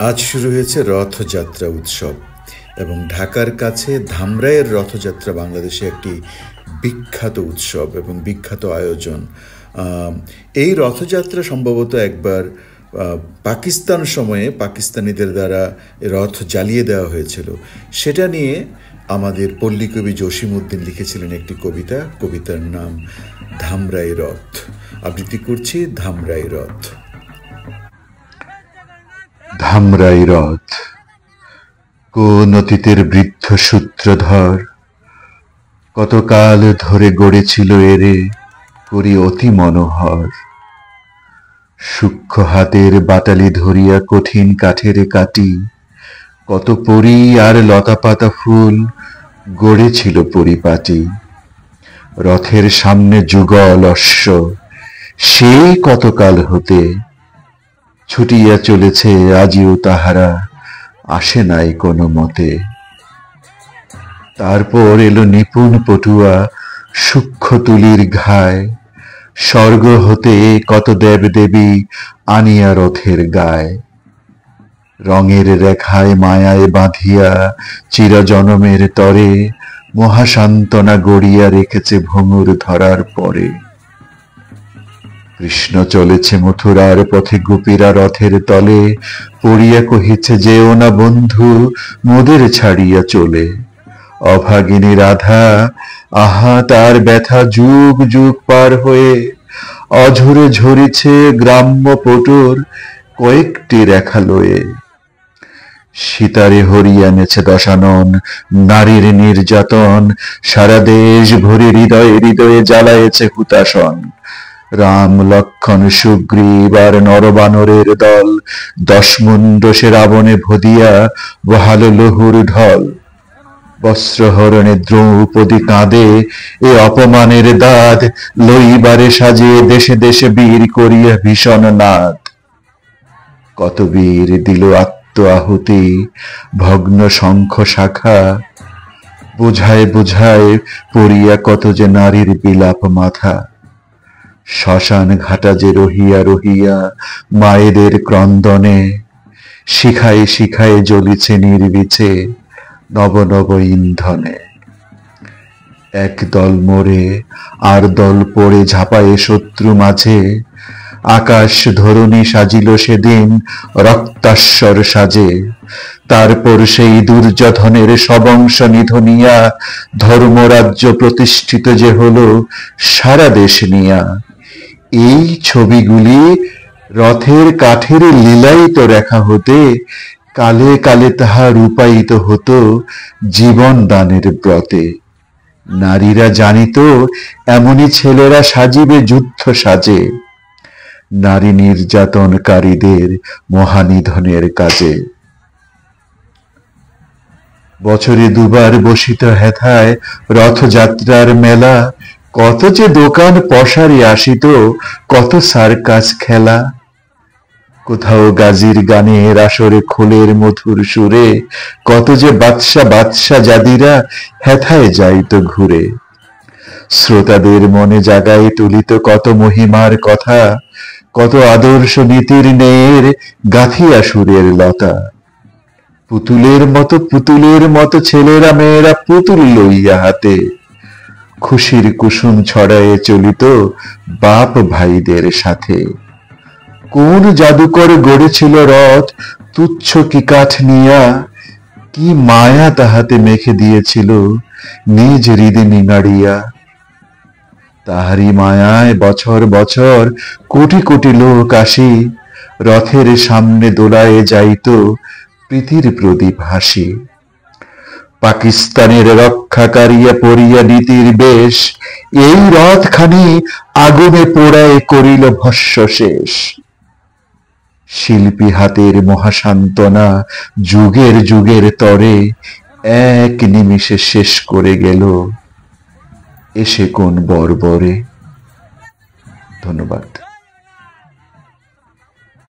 আজ শুরু হয়েছে রথযাত্রা উৎসব এবং ঢাকার কাছে ধামরাইয়ের রথযাত্রা বাংলাদেশে একটি বিখ্যাত উৎসব এবং বিখ্যাত আয়োজন। এই রথযাত্রা সম্ভবত একবার পাকিস্তান সময়ে পাকিস্তানিদের দ্বারা রথ জ্বালিয়ে দেওয়া হয়েছিল। সেটা নিয়ে আমাদের পল্লীকবি জসিমউদ্দিন লিখেছিলেন একটি কবিতা। কবিতার নাম ধামরাই রথ। আবৃত্তি করছি ধামরাই রথ। ধামরাই রথ কোন অতীতের বৃদ্ধ সূত্রধর, কতকাল ধরে গড়েছিল এরে করি অতি মনোহর। সূক্ষ্ম হাতের বাটালি ধরিয়া কঠিন কাঠের কাটি, কত পরি আর লতাপাতা ফুল গড়েছিল পরিপাটি। রথের সামনে যুগল অশ্ব, সেই কতকাল হতে ছুটিয়া চলেছে, আজিও তাহারা আসে নাই কোনো মতে। তারপর এলো নিপুণ পটুয়া সূক্ষ্ম তুলির ঘায়, স্বর্গ হতে কত দেব দেবী আনিয়া রথের গায়। রঙের রেখায় মায়ায় বাঁধিয়া চিরজনমের তরে, মহাসান্ত্বনা গড়িয়া রেখেছে ভঙ্গুর ধরার পরে। কৃষ্ণ চলেছে মথুরার পথে, গোপীরা রথের তলে পড়িয়া কহিছে যেও না বন্ধু মোদের ছাড়িয়া চলে। অভাগিনী রাধা আহা তার ব্যথা যুগ যুগ পার হয়ে, অঝরে ঝরিছে গ্রাম্য পটুর কয়েকটি রেখা লয়ে। সীতারে হরিয়া এনেছে দশানন, নারীর নির্যাতন সারা দেশ ভরে হৃদয়ে হৃদয়ে জ্বালায়েছে হুতাশন। রাম লক্ষণ সুগ্রীব আর নরবানরের দল, দশমুণ্ডসে রাবণে ভদিয়া বহাল লহুর ঢল। বস্ত্রহরণে দ্রৌপদী কাঁদে এ অপমানের দাদ, লইবারে সাজিয়ে দেশে দেশে বীর করিয়া ভীষণ নাদ। কত বীর দিল আত্ম আহুতি ভগ্ন শঙ্খ শাখা, বুঝায় বুঝায় পড়িয়া কত যে নারীর বিলাপ মাথা। শ্মশান ঘাটা যে রহিয়া রহিয়া মায়েদের ক্রন্দনে, শিখায় শিখায় জ্বলিছে নির্বিছে নব নব ইন্ধনে। এক দল মরে আর দল পড়ে ঝাঁপায়ে শত্রু মাঝে, আকাশ ধরণী সাজিল সেদিন রক্তাশ্বর সাজে। তারপর সেই দুর্যোধনের সবংশ নিধনিয়া, ধর্মরাজ্য প্রতিষ্ঠিত যে হলো সারা দেশ নিয়া। এই ছবিগুলি রথের কাঠের লীলায়িত রেখা হতে, কালে কালে তাহা রূপায়িত হতো জীবন দানের ব্রতে। নারীরা জানিত এমনই ছেলেরা সাজিবে যুদ্ধ সাজে, নারী নির্যাতনকারীদের মহানিধনের কাজে। বছরে দুবার বসিত হেথায় রথযাত্রার মেলা, কত যে দোকান পসারি আসিত, কত সার্কাস খেলা। কোথাও গাজির গানের আসরে খোলের মধুর সুরে, কত যে বাদশা বাদশা জাদিরা হেথায় যাইত ঘুরে। শ্রোতাদের মনে জাগায় তুলিত কত মহিমার কথা, কত আদর্শ নীতির ন্যায়ের গাথিয়া সুরের লতা। পুতুলের মতো ছেলেরা মেয়েরা পুতুল লইয়া হাতে, খুশির কুসুম ছড়ায়ে চলিত বাপ ভাইদের সাথে। কোন জাদুকর গড়েছিল রথ তুচ্ছ কি কাঠ নিয়া, কি মায়া তাহাতে মেখে দিয়েছিল নিজ হৃদে নিঙাড়িয়া। তাহারি মায়ায় বছর বছর কোটি কোটি লোক আসি, রথের সামনে দোলায়ে যাইত প্রীতির প্রদীপ হাসি। পাকিস্তানের রক্ষাকারিয়া পরিয়া নীতির বেশ, এই রথখানি আগুনে পোড়ায় করিল ভস্য শেষ। শিল্পী হাতের মহাসান্ত্বনা যুগের যুগের তরে, এক নিমিষে শেষ করে গেল এসে কোন বর্বরে। ধন্যবাদ।